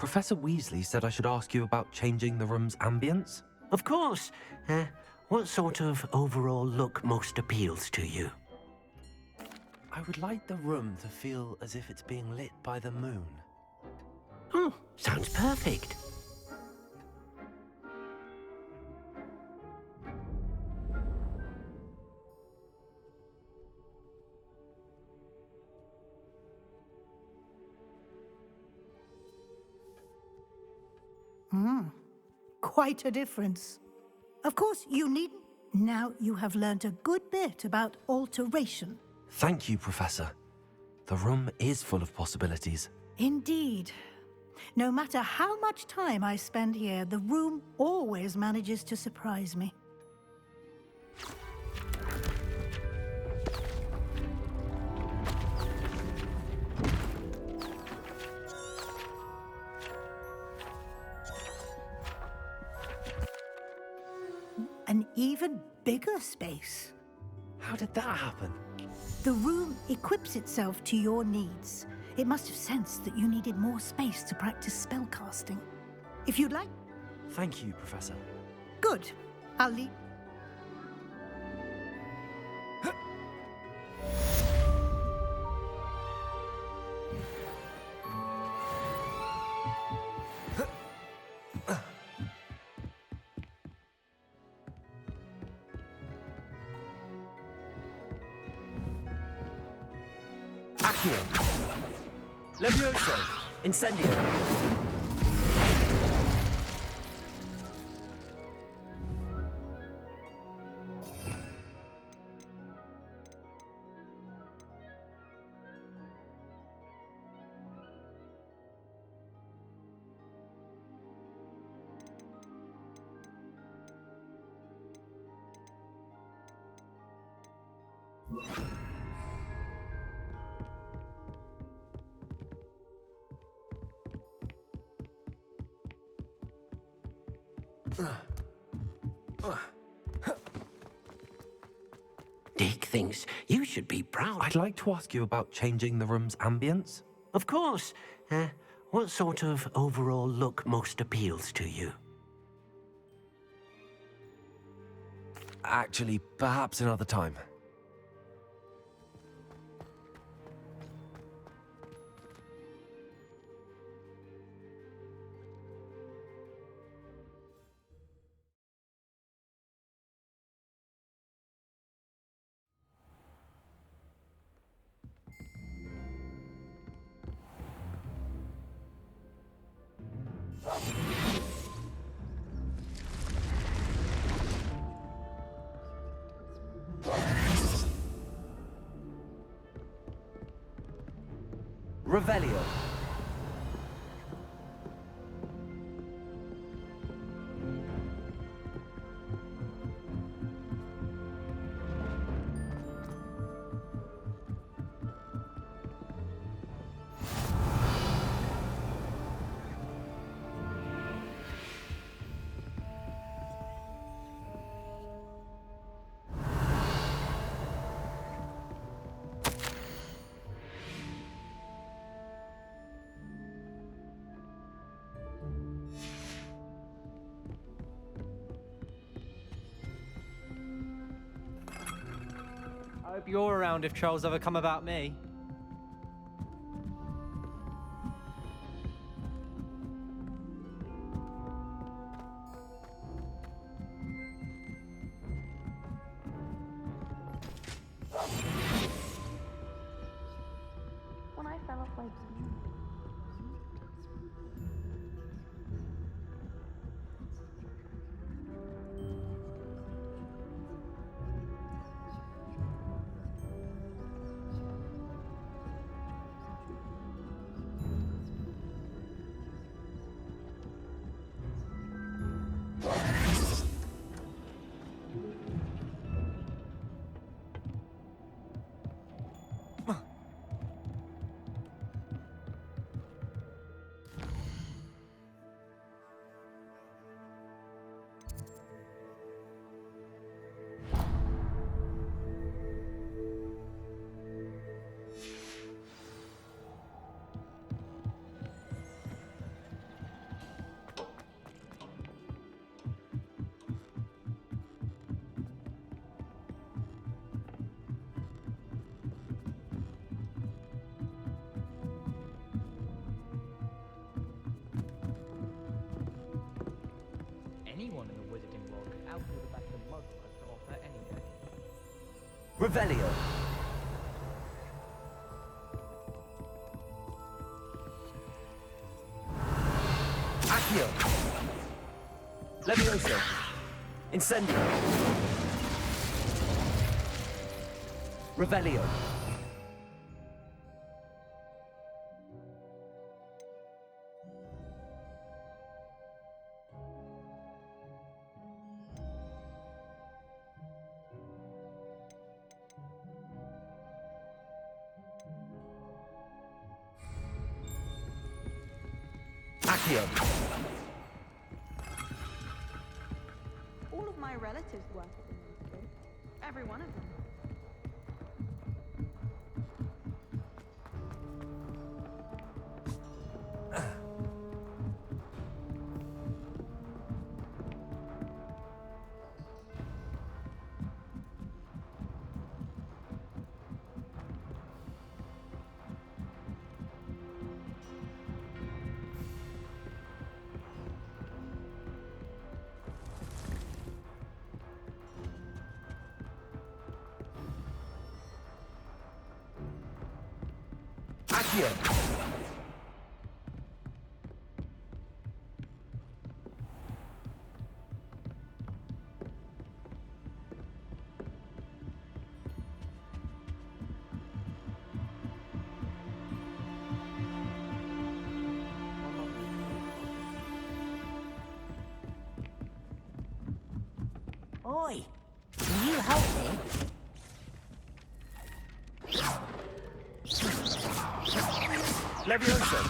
Professor Weasley said I should ask you about changing the room's ambience. Of course. What sort of overall look most appeals to you? I would like the room to feel as if it's being lit by the moon. Oh, sounds perfect. Quite a difference. Of course, you needn't. Now you have learned a good bit about alteration. Thank you, Professor. The room is full of possibilities. Indeed. No matter how much time I spend here, the room always manages to surprise me. An even bigger space. How did that happen? The room equips itself to your needs. It must have sensed that you needed more space to practice spellcasting. If you'd like... Thank you, Professor. Good. I'll leave... Accio! Levioso! Incendio! Dick thinks you should be proud. I'd like to ask you about changing the room's ambience. Of course. What sort of overall look most appeals to you? Actually, perhaps another time. Revelio. I hope you're around if trolls ever come about me. When I fell off like you. Revelio. Accio. Levioso. Incendio. Revelio. Accio. All of my relatives work at the ministry. Every one of them. Accio. Oi, can you help me? Levioso.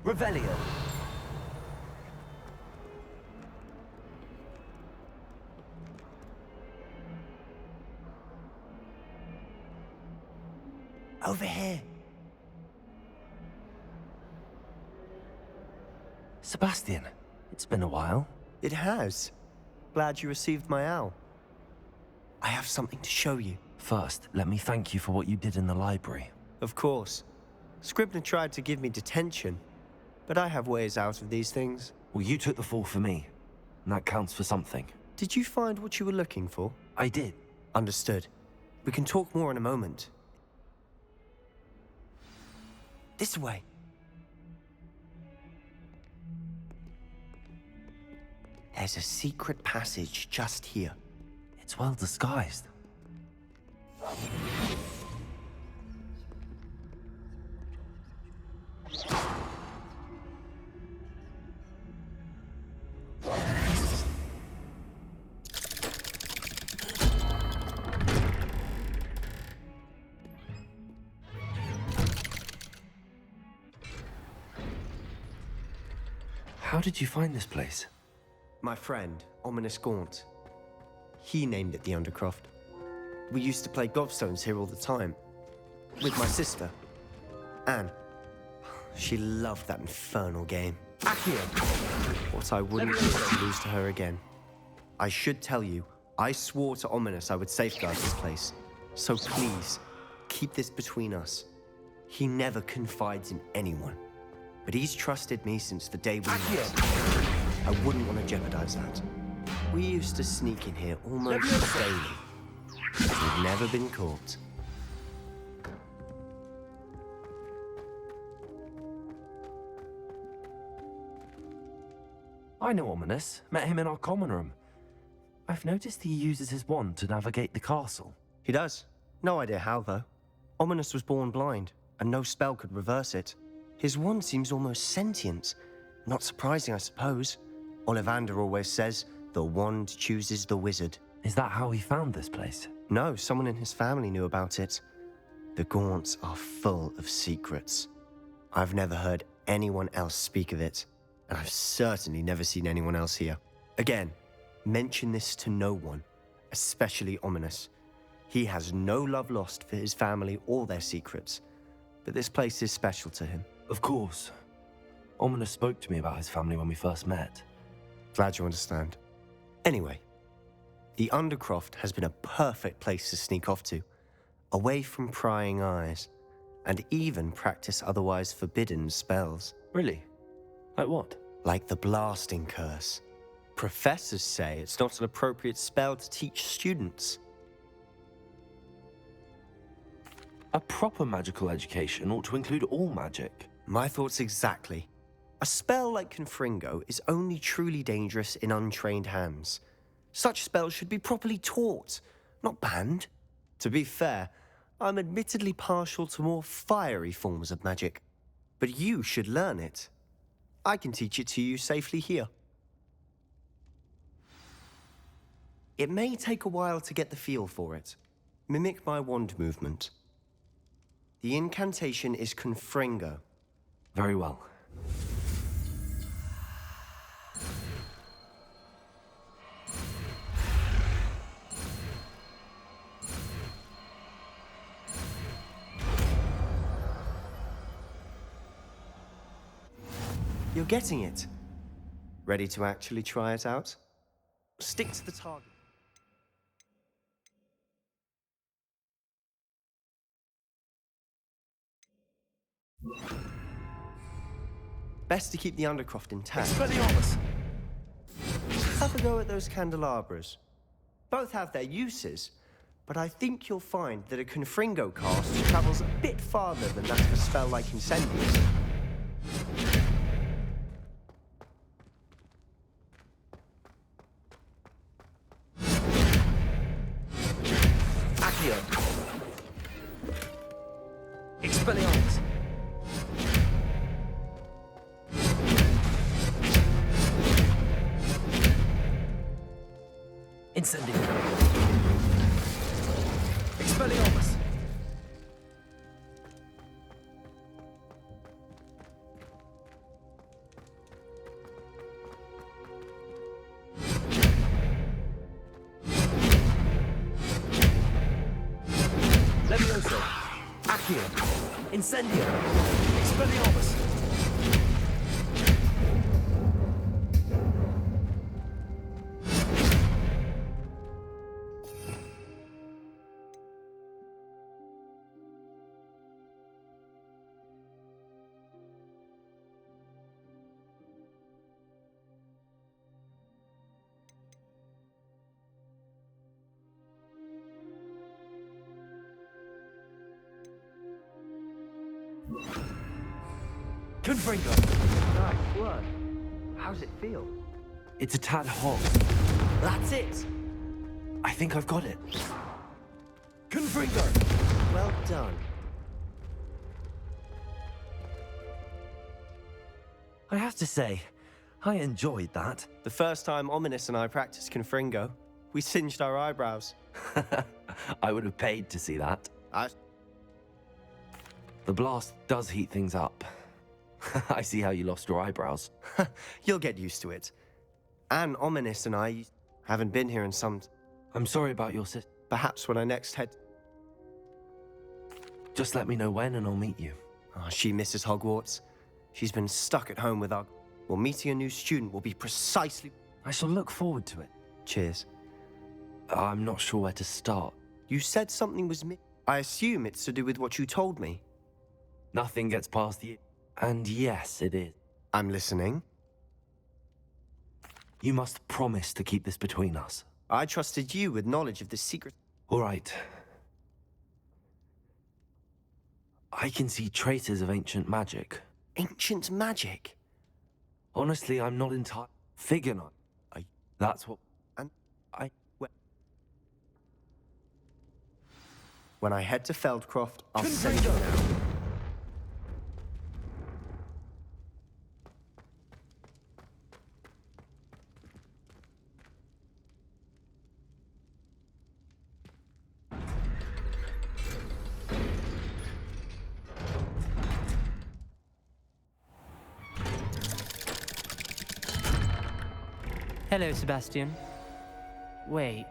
Revelio. Over here. Sebastian, it's been a while. It has. Glad you received my owl. I have something to show you. First, let me thank you for what you did in the library. Of course. Scribner tried to give me detention, but I have ways out of these things. Well, you took the fall for me, and that counts for something. Did you find what you were looking for? I did. Understood. We can talk more in a moment. This way. There's a secret passage just here. It's well disguised. How did you find this place? My friend, Ominous Gaunt. He named it the Undercroft. We used to play gobstones here all the time. With my sister, Anne. She loved that infernal game. Accio. What I wouldn't wish to lose to her again. I should tell you, I swore to Ominous I would safeguard this place. So please, keep this between us. He never confides in anyone. But he's trusted me since the day we met. I wouldn't want to jeopardize that. We used to sneak in here almost daily. We've never been caught. I know Ominous. Met him in our common room. I've noticed he uses his wand to navigate the castle. He does. No idea how, though. Ominous was born blind, and no spell could reverse it. His wand seems almost sentient. Not surprising, I suppose. Ollivander always says, the wand chooses the wizard. Is that how he found this place? No, someone in his family knew about it. The Gaunts are full of secrets. I've never heard anyone else speak of it. And I've certainly never seen anyone else here. Again, mention this to no one, especially Ominous. He has no love lost for his family or their secrets, but this place is special to him. Of course. Ominous spoke to me about his family when we first met. Glad you understand. Anyway, the Undercroft has been a perfect place to sneak off to, away from prying eyes, and even practice otherwise forbidden spells. Really? Like what? Like the blasting curse. Professors say it's not an appropriate spell to teach students. A proper magical education ought to include all magic. My thoughts exactly. A spell like Confringo is only truly dangerous in untrained hands. Such spells should be properly taught, not banned. To be fair, I'm admittedly partial to more fiery forms of magic, but you should learn it. I can teach it to you safely here. It may take a while to get the feel for it. Mimic my wand movement. The incantation is Confringo. Very well. You're getting it. Ready to actually try it out? Stick to the target. Best to keep the Undercroft intact. Expelliarmus! Have a go at those candelabras. Both have their uses, but I think you'll find that a Confringo cast travels a bit farther than that of a spell like Incendius. Accio! Expelliarmus! Incendio! Expelliarmus! Levioso! Accio! Incendio! Expelliarmus! Confringo! Nice work. How's it feel? It's a tad hot. That's it! I think I've got it. Confringo! Well done. I have to say, I enjoyed that. The first time Ominous and I practiced Confringo, we singed our eyebrows. I would have paid to see that. The blast does heat things up. I see how you lost your eyebrows. You'll get used to it. And Ominous and I haven't been here in some... I'm sorry about your sister. Perhaps when I next head... Just let me know when and I'll meet you. Oh, she misses Hogwarts. She's been stuck at home with our... Well, meeting a new student will be precisely... I shall look forward to it. Cheers. I'm not sure where to start. You said something was I assume it's to do with what you told me. Nothing gets past you. And yes, it is. I'm listening. You must promise to keep this between us. I trusted you with knowledge of this secret. All right. I can see traces of ancient magic. Ancient magic? Honestly, I'm not entirely... Figure not. That's what... And I... When I head to Feldcroft, I'll send you now. Hello, Sebastian. Wait.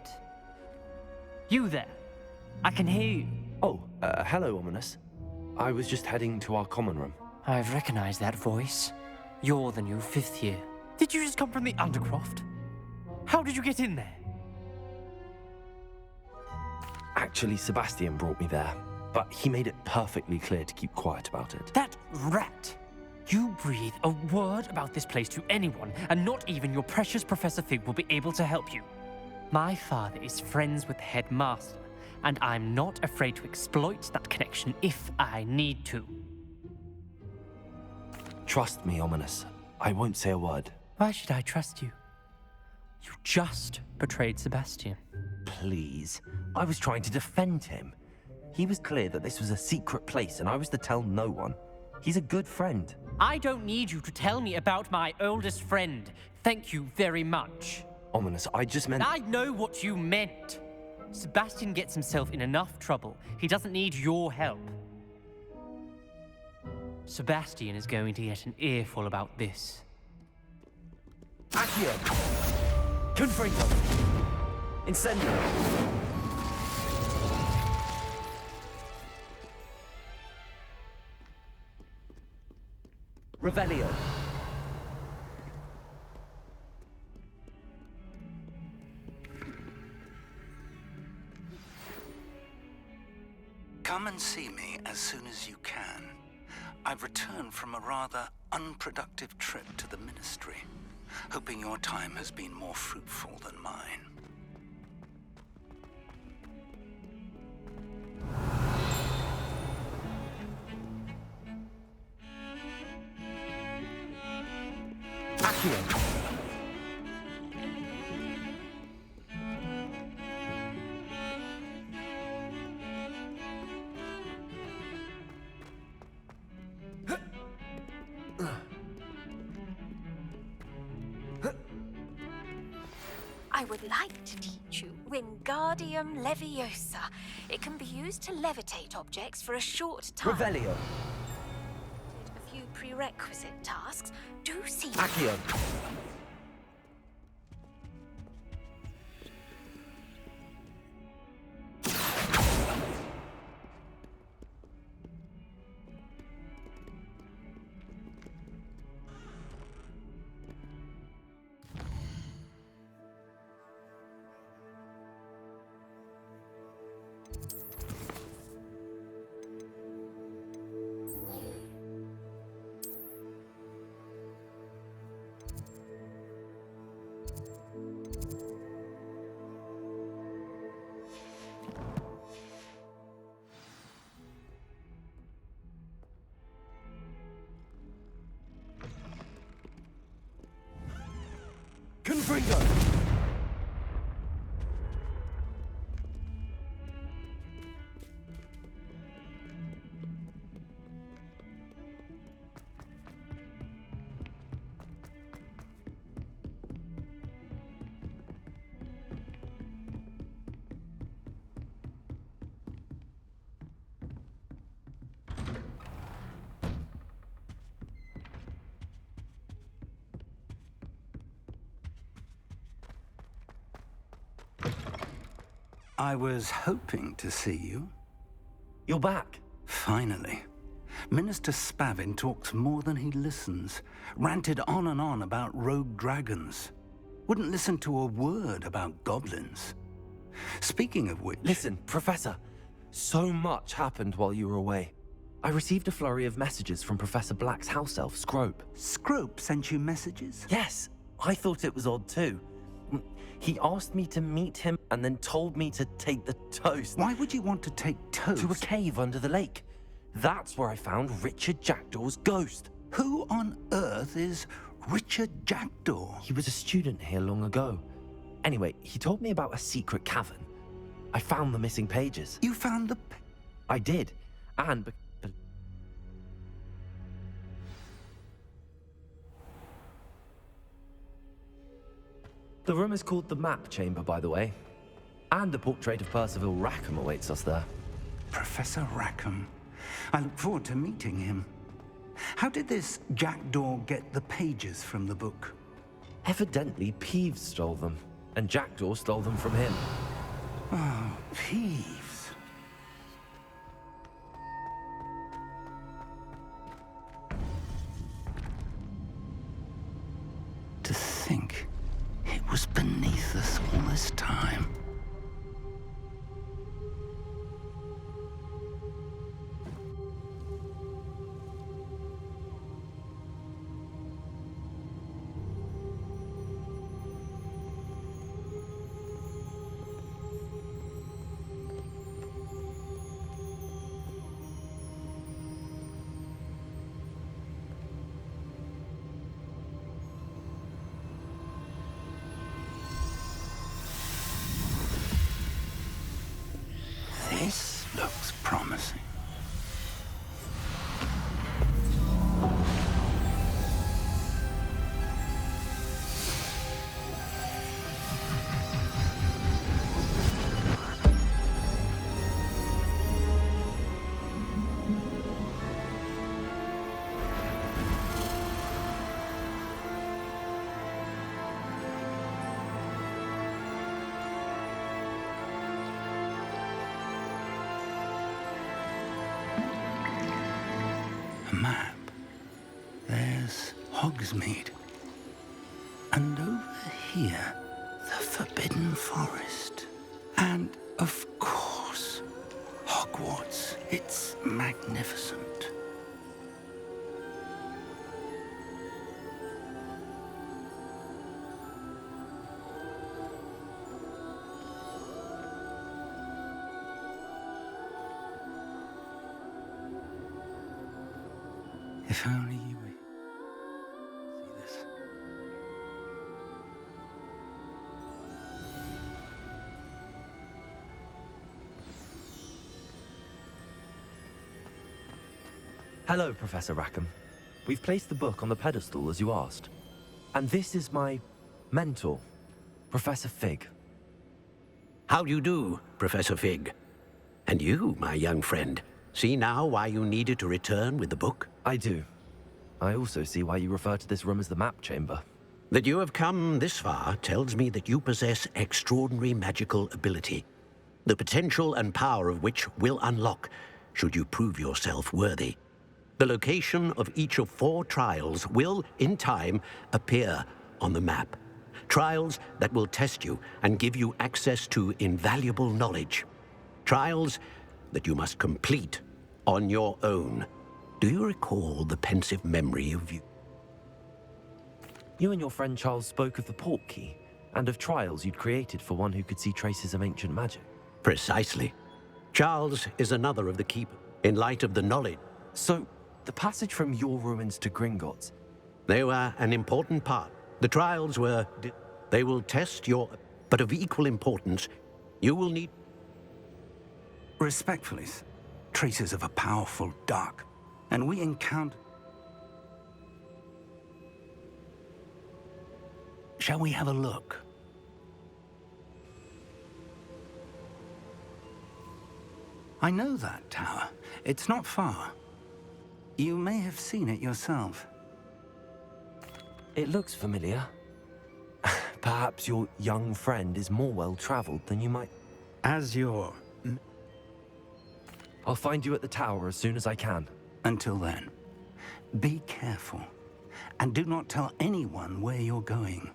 You there? I can hear you. Oh, hello, Ominous. I was just heading to our common room. I've recognized that voice. You're the new 5th year. Did you just come from the Undercroft? How did you get in there? Actually, Sebastian brought me there, but he made it perfectly clear to keep quiet about it. That rat! You breathe a word about this place to anyone, and not even your precious Professor Fig will be able to help you. My father is friends with the headmaster, and I'm not afraid to exploit that connection if I need to. Trust me, Ominous. I won't say a word. Why should I trust you? You just betrayed Sebastian. Please. I was trying to defend him. He was clear that this was a secret place, and I was to tell no one. He's a good friend. I don't need you to tell me about my oldest friend. Thank you very much. Ominous, I just meant... I know what you meant. Sebastian gets himself in enough trouble. He doesn't need your help. Sebastian is going to get an earful about this. Accio! Confringo! Incendio! Revelio! Come and see me as soon as you can. I've returned from a rather unproductive trip to the Ministry, hoping your time has been more fruitful than mine. Accio! I would like to teach you Wingardium Leviosa. It can be used to levitate objects for a short time. Revelio! A few prerequisite tasks. Do see. Accio! Confringo! I was hoping to see you. You're back. Finally. Minister Spavin talks more than he listens. Ranted on and on about rogue dragons. Wouldn't listen to a word about goblins. Speaking of which... Listen, Professor. So much happened while you were away. I received a flurry of messages from Professor Black's house elf, Scrope. Scrope sent you messages? Yes, I thought it was odd too. He asked me to meet him and then told me to take the toast. Why would you want to take toast? To a cave under the lake. That's where I found Richard Jackdaw's ghost. Who on earth is Richard Jackdaw? He was a student here long ago. Anyway, he told me about a secret cavern. I found the missing pages. You found the... I did. And... The room is called the Map Chamber, by the way. And a portrait of Percival Rackham awaits us there. Professor Rackham. I look forward to meeting him. How did this Jackdaw get the pages from the book? Evidently, Peeves stole them, and Jackdaw stole them from him. Oh, Peeves. To think it was beneath us all this time. This looks promising. A map. There's Hogsmeade. And over here, the Forbidden Forest. And, of course, Hogwarts. It's magnificent. If only you would see this. Hello, Professor Rackham. We've placed the book on the pedestal as you asked. And this is my mentor, Professor Fig. How do you do, Professor Fig? And you, my young friend, see now why you needed to return with the book? I do. I also see why you refer to this room as the map chamber. That you have come this far tells me that you possess extraordinary magical ability, the potential and power of which will unlock should you prove yourself worthy. The location of each of 4 trials will, in time, appear on the map. Trials that will test you and give you access to invaluable knowledge. Trials that you must complete on your own. Do you recall the pensive memory of you? You and your friend Charles spoke of the portkey and of trials you'd created for one who could see traces of ancient magic. Precisely. Charles is another of the Keepers, in light of the knowledge. So, the passage from your ruins to Gringotts. They were an important part. The trials were... They will test your... But of equal importance, you will need... Respectfully, traces of a powerful dark. And we encounter... Shall we have a look? I know that tower. It's not far. You may have seen it yourself. It looks familiar. Perhaps your young friend is more well-traveled than you might... As your... I'll find you at the tower as soon as I can. Until then, be careful. And do not tell anyone where you're going.